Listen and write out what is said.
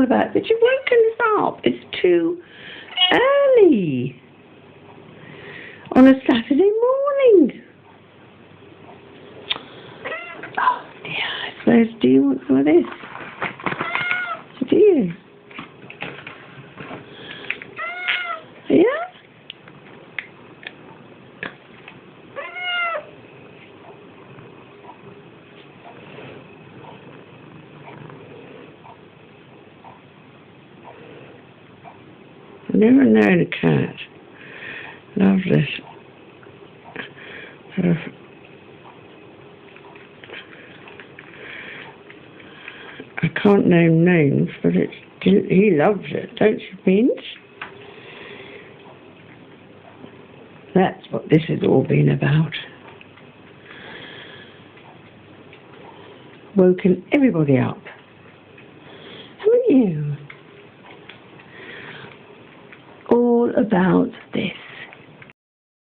all about? But you've woken us up. It's too early on a Saturday morning. Oh dear, I suppose, do you want some of this? Do you? Yeah? I've never known a cat love this sort of I can't name names, but he loves it, don't you, Beanz? That's what this has all been about. Woken everybody up. Haven't you? All about this.